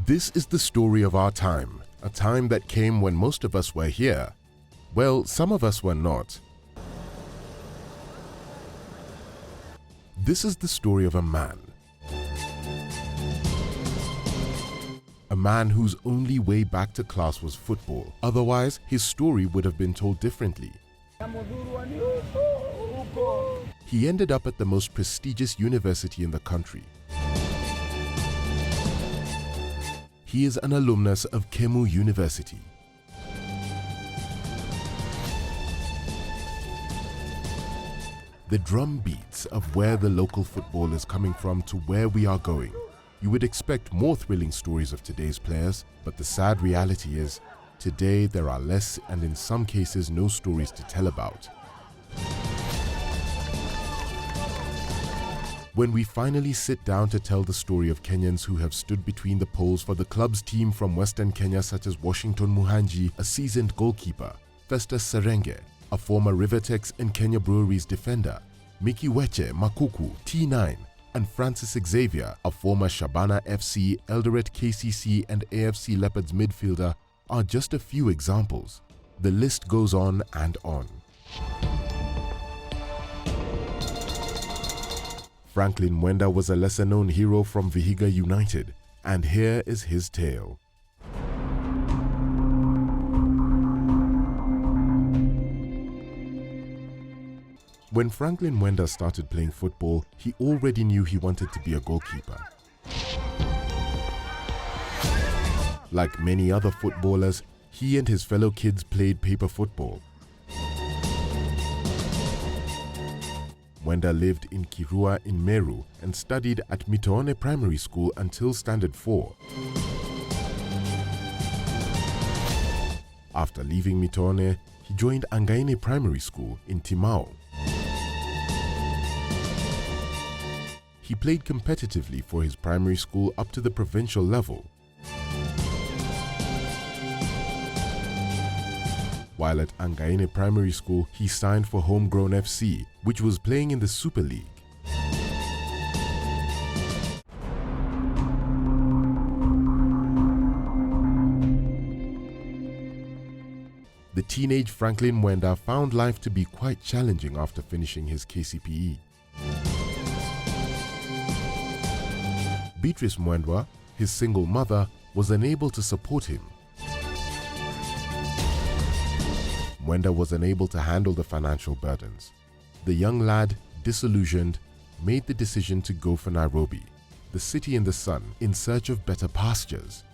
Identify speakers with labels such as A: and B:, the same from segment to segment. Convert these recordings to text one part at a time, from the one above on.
A: This is the story of our time, a time that came when most of us were here. Well, some of us were not. This is the story of a man. A man whose only way back to class was football. Otherwise, his story would have been told differently. He ended up at the most prestigious university in the country. He is an alumnus of Kemu University. The drum beats of where the local football is coming from to where we are going. You would expect more thrilling stories of today's players, but the sad reality is, today there are less and in some cases no stories to tell about. When we finally sit down to tell the story of Kenyans who have stood between the poles for the club's team from Western Kenya, such as Washington Muhanji, a seasoned goalkeeper, Festus Serenge, a former Rivertex and Kenya Breweries defender, Mickey Weche Makuku, T9, and Francis Xavier, a former Shabana FC, Eldoret KCC and AFC Leopards midfielder, are just a few examples. The list goes on and on. Franklin Mwenda was a lesser-known hero from Vihiga United, and here is his tale. When Franklin Mwenda started playing football, he already knew he wanted to be a goalkeeper. Like many other footballers, he and his fellow kids played paper football. Mwenda lived in Kirua in Meru and studied at Mitoone Primary School until Standard 4. After leaving Mitoone, he joined Angaine Primary School in Timao. He played competitively for his primary school up to the provincial level. While at Angaine Primary School, he signed for Homegrown FC, which was playing in the Super League. The teenage Franklin Mwenda found life to be quite challenging after finishing his KCPE. Beatrice Mwenda, his single mother, was unable to support him. Mwenda was unable to handle the financial burdens. The young lad, disillusioned, made the decision to go for Nairobi, the city in the sun, in search of better pastures.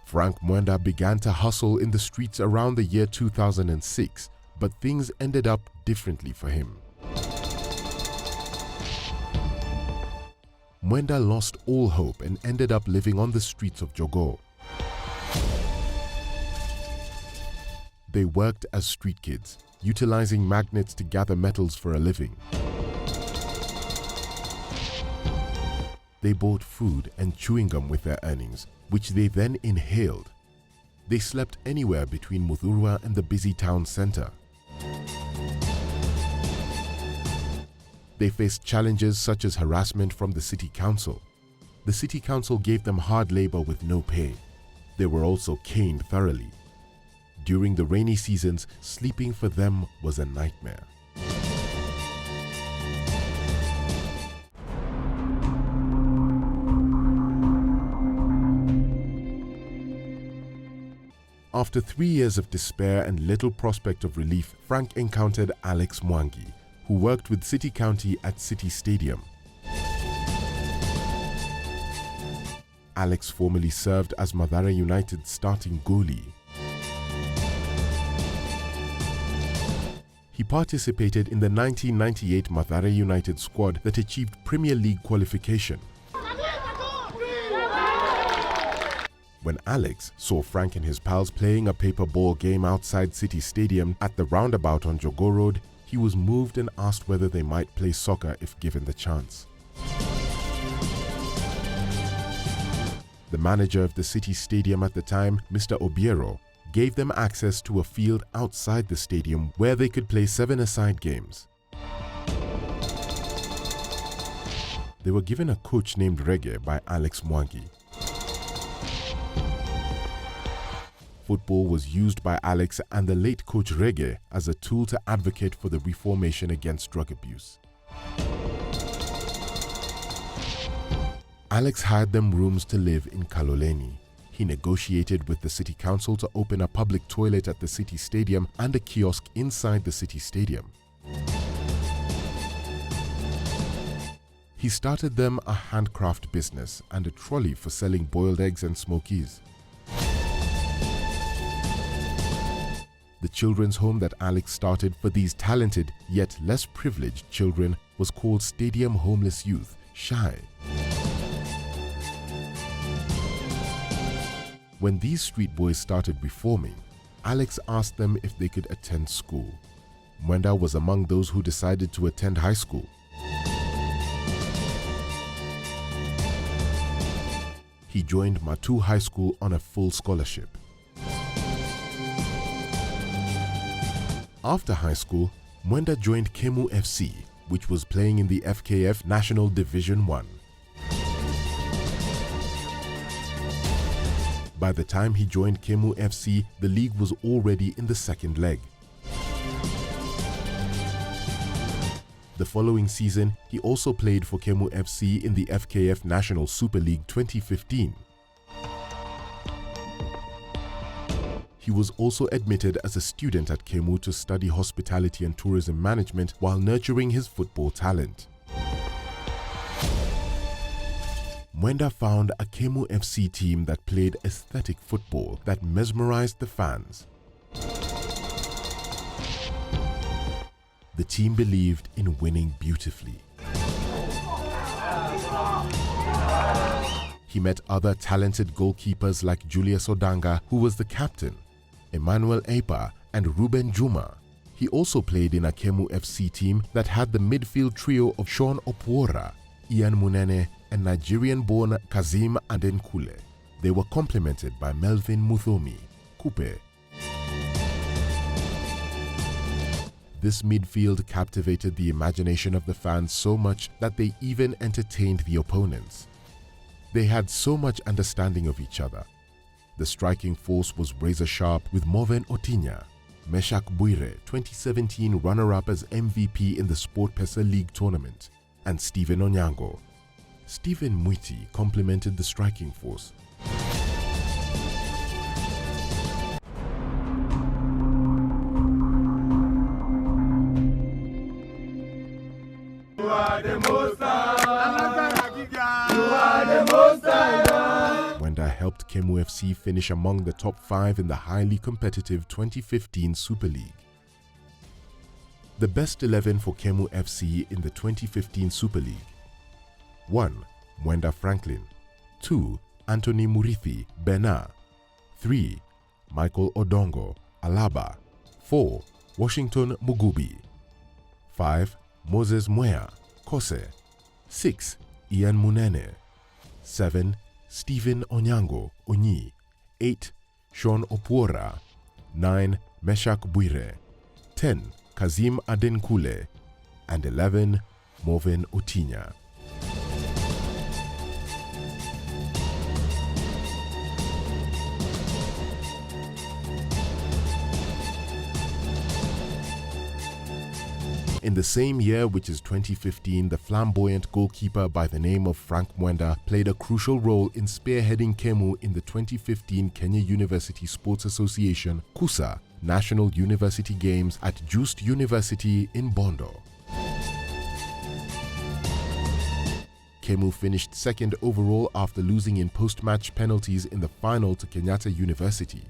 A: Frank Mwenda began to hustle in the streets around the year 2006, but things ended up differently for him. Mwenda lost all hope and ended up living on the streets of Jogoo. They worked as street kids, utilizing magnets to gather metals for a living. They bought food and chewing gum with their earnings, which they then inhaled. They slept anywhere between Muthurwa and the busy town center. They faced challenges such as harassment from the city council. The city council gave them hard labor with no pay. They were also caned thoroughly. During the rainy seasons, sleeping for them was a nightmare. After 3 years of despair and little prospect of relief, Frank encountered Alex Mwangi, who worked with City County at City Stadium. Alex formerly served as Mathare United's starting goalie. He participated in the 1998 Mathare United squad that achieved Premier League qualification. When Alex saw Frank and his pals playing a paper ball game outside City Stadium at the roundabout on Jogoo Road, he was moved and asked whether they might play soccer if given the chance. The manager of the City Stadium at the time, Mr. Obiero, gave them access to a field outside the stadium where they could play 7-a-side games. They were given a coach named Reggae by Alex Mwangi. Football was used by Alex and the late coach Reggae as a tool to advocate for the reformation against drug abuse. Alex hired them rooms to live in Kaloleni. He negotiated with the city council to open a public toilet at the city stadium and a kiosk inside the city stadium. He started them a handcraft business and a trolley for selling boiled eggs and smokies. The children's home that Alex started for these talented yet less privileged children was called Stadium Homeless Youth, SHY. When these street boys started reforming, Alex asked them if they could attend school. Mwenda was among those who decided to attend high school. He joined Matu High School on a full scholarship. After high school, Mwenda joined Kemu FC, which was playing in the FKF National Division 1. By the time he joined Kemu FC, the league was already in the second leg. The following season, he also played for Kemu FC in the FKF National Super League 2015. He was also admitted as a student at Kemu to study hospitality and tourism management while nurturing his football talent. Mwenda found a Kemu FC team that played aesthetic football that mesmerized the fans. The team believed in winning beautifully. He met other talented goalkeepers like Julius Odanga, who was the captain, Emmanuel Epa and Ruben Juma. He also played in a Kemu FC team that had the midfield trio of Sean Opwora, Ian Munene and Nigerian-born Kazim Adenkule. They were complemented by Melvin Muthomi, Kupe. This midfield captivated the imagination of the fans so much that they even entertained the opponents. They had so much understanding of each other. The striking force was razor sharp with Moven Otinya, Meshak Buire, 2017 runner-up as MVP in the Sport Pesa League tournament, and Stephen Onyango. Stephen Mwiti complemented the striking force. Mwenda helped Kemu FC finish among the top 5 in the highly competitive 2015 Super League. The best 11 for Kemu FC in the 2015 Super League: 1. Mwenda Franklin. 2. Anthony Murithi, Bena. 3. Michael Odongo, Alaba. 4. Washington Mugubi. 5. Moses Mwea, Kose. 6. Ian Munene. 7. Stephen Onyango, Onyi. 8. Sean Opwora. 9. Meshak Buire. 10. Kazim Adenkule. And 11. Moven Otinya. In the same year, which is 2015, the flamboyant goalkeeper by the name of Frank Mwenda played a crucial role in spearheading Kemu in the 2015 Kenya University Sports Association KUSA National University Games at Just University in Bondo. Kemu finished second overall after losing in post-match penalties in the final to Kenyatta University.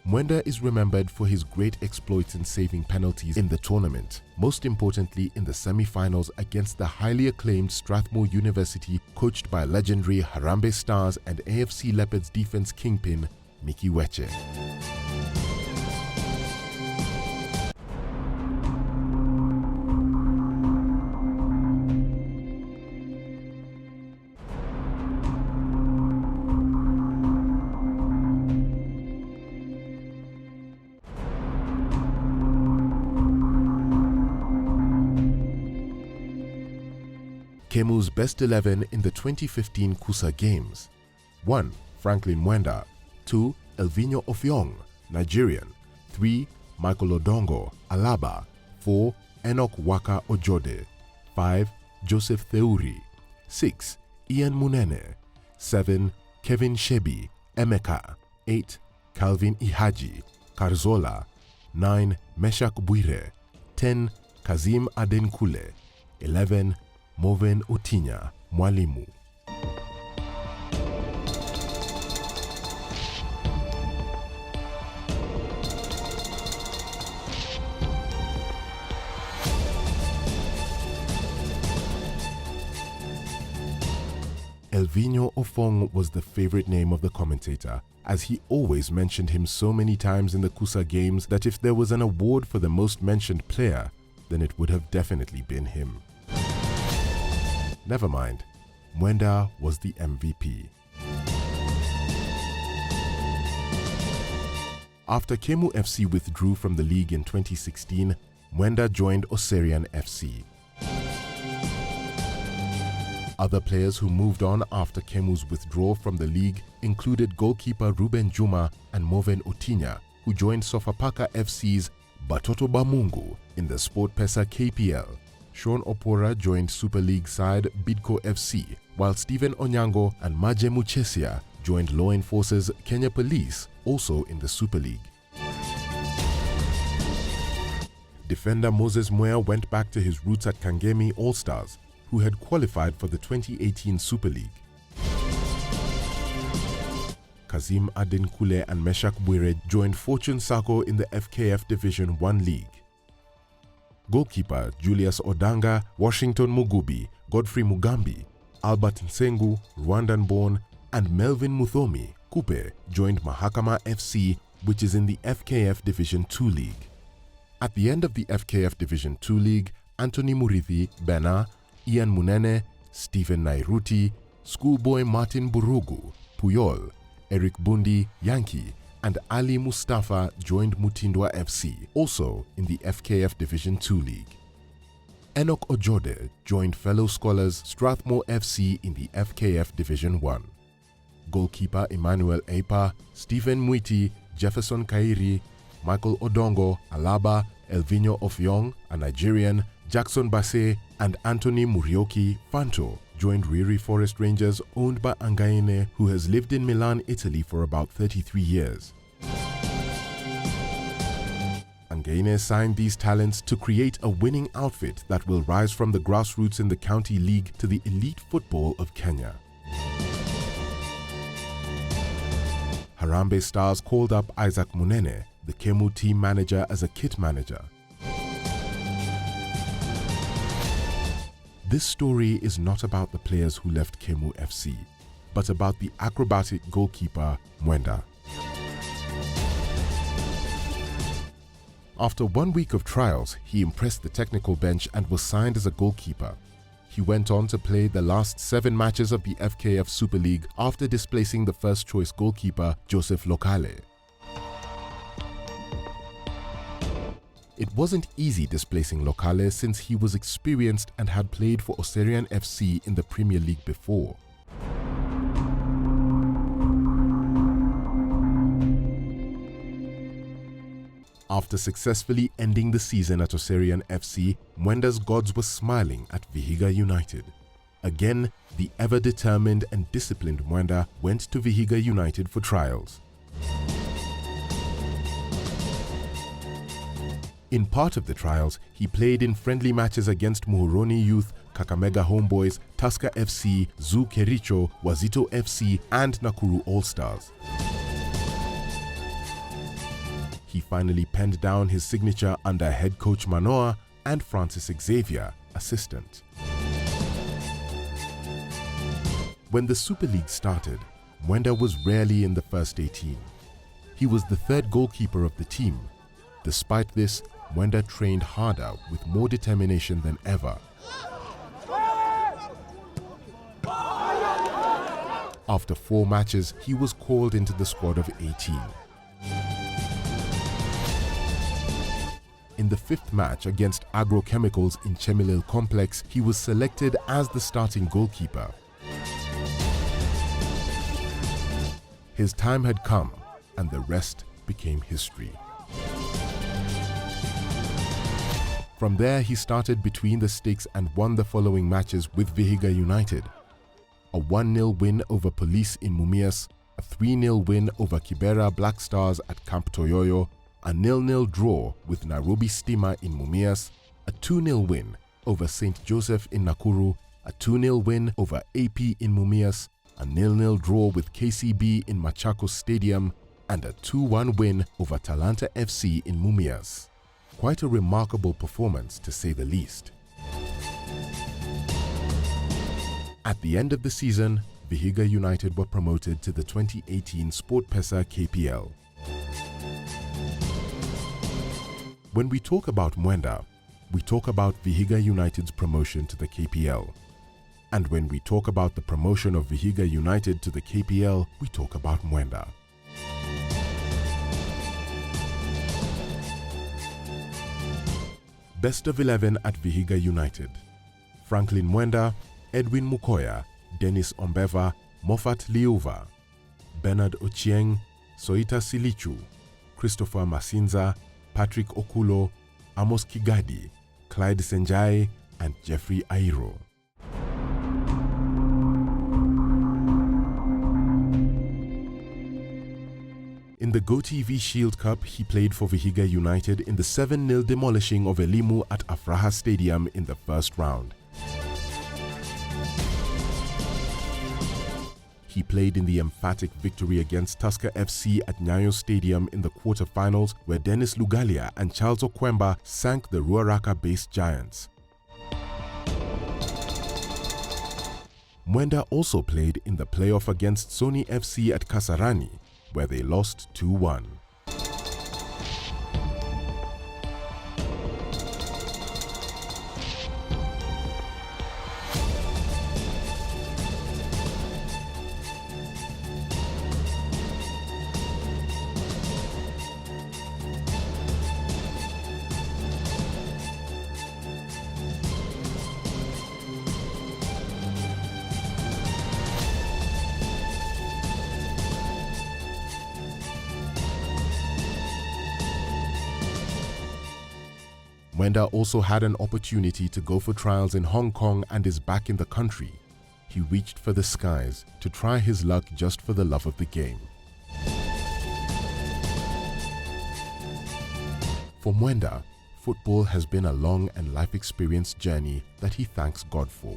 A: Mwenda is remembered for his great exploits in saving penalties in the tournament, most importantly in the semi-finals against the highly acclaimed Strathmore University, coached by legendary Harambee Stars and AFC Leopards defense kingpin Mickey Weche. Kemu's best 11 in the 2015 Kusa Games: 1. Franklin Mwenda, 2. Elvinho Offiong, Nigerian, 3. Michael Odongo, Alaba, 4. Enoch Waka Ojode, 5. Joseph Theuri, 6. Ian Munene, 7. Kevin Shebi, Emeka, 8. Calvin Ihaji, Karzola, 9. Meshak Bwire, 10. Kazim Adenkule, 11. Moven Utinya, Mwalimu. Elvinho Ofong was the favorite name of the commentator, as he always mentioned him so many times in the Kusa Games that if there was an award for the most mentioned player, then it would have definitely been him. Never mind, Mwenda was the MVP. After Kemu FC withdrew from the league in 2016, Mwenda joined Oserian FC. Other players who moved on after Kemu's withdrawal from the league included goalkeeper Ruben Juma and Moven Utinya, who joined Sofapaka FC's Batoto Bamungu in the SportPesa KPL. Sean Opora joined Super League side Bidco FC, while Stephen Onyango and Maje Muchesia joined Law Enforcers Kenya Police, also in the Super League. Defender Moses Mwea went back to his roots at Kangemi All-Stars, who had qualified for the 2018 Super League. Kazim Adenkule and Meshak Bwire joined Fortune Sacco in the FKF Division 1 League. Goalkeeper Julius Odanga, Washington Mugubi, Godfrey Mugambi, Albert Nsengu, Rwandan-born, and Melvin Muthomi, Kupe, joined Mahakama FC, which is in the FKF Division 2 League. At the end of the FKF Division 2 League, Anthony Murithi, Bena, Ian Munene, Stephen Nairuti, Schoolboy Martin Burugu, Puyol, Eric Bundi, Yankee, and Ali Mustafa joined Mutindwa FC, also in the FKF Division 2 League. Enoch Ojode joined fellow scholars Strathmore FC in the FKF Division 1. Goalkeeper Emmanuel Epa, Stephen Mwiti, Jefferson Kairi, Michael Odongo, Alaba, Elvinho Offiong, a Nigerian, Jackson Basse, and Anthony Murioki Fanto joined Riri Forest Rangers, owned by Angaine, who has lived in Milan, Italy for about 33 years. Angaine signed these talents to create a winning outfit that will rise from the grassroots in the county league to the elite football of Kenya. Harambee Stars called up Isaac Munene, the Kemu team manager, as a kit manager. This story is not about the players who left Kemu FC, but about the acrobatic goalkeeper Mwenda. After 1 week of trials, he impressed the technical bench and was signed as a goalkeeper. He went on to play the last 7 matches of the FKF Super League after displacing the first-choice goalkeeper Joseph Lokale. It wasn't easy displacing Lokale since he was experienced and had played for Oserian FC in the Premier League before. After successfully ending the season at Oserian FC, Mwenda's gods were smiling at Vihiga United. Again, the ever-determined and disciplined Mwenda went to Vihiga United for trials. In part of the trials, he played in friendly matches against Muhoroni Youth, Kakamega Homeboys, Tusker FC, Zoo Kericho, Wazito FC, and Nakuru All-Stars. He finally penned down his signature under head coach Manoa and Francis Xavier, assistant. When the Super League started, Mwenda was rarely in the first 18. He was the third goalkeeper of the team. Despite this, Mwenda trained harder with more determination than ever. After 4 matches, he was called into the squad of 18. In in the 5th match against Agrochemicals in Chemilil Complex, he was selected as the starting goalkeeper. His time had come, and the rest became history. From there, he started between the sticks and won the following matches with Vihiga United: a 1-0 win over Police in Mumias, a 3-0 win over Kibera Black Stars at Camp Toyoyo, a 0-0 draw with Nairobi Stima in Mumias, a 2-0 win over St. Joseph in Nakuru, a 2-0 win over AP in Mumias, a 0-0 draw with KCB in Machakos Stadium, and a 2-1 win over Talanta FC in Mumias. Quite a remarkable performance, to say the least. At the end of the season, Vihiga United were promoted to the 2018 SportPesa KPL. When we talk about Mwenda, we talk about Vihiga United's promotion to the KPL. And when we talk about the promotion of Vihiga United to the KPL, we talk about Mwenda. Best of 11 at Vihiga United: Franklin Mwenda, Edwin Mukoya, Dennis Ombeva, Moffat Liuva, Bernard Ochieng, Soita Silichu, Christopher Masinza, Patrick Okulo, Amos Kigadi, Clyde Senjai, and Jeffrey Airo. In the GoTV Shield Cup, he played for Vihiga United in the 7-0 demolishing of Elimu at Afraha Stadium in the first round. He played in the emphatic victory against Tusker FC at Nyayo Stadium in the quarterfinals, where Dennis Lugalia and Charles Okwemba sank the Ruaraka-based Giants. Mwenda also played in the playoff against Sony FC at Kasarani, where they lost 2-1. Mwenda also had an opportunity to go for trials in Hong Kong and is back in the country. He reached for the skies to try his luck just for the love of the game. For Mwenda, football has been a long and life-experience journey that he thanks God for.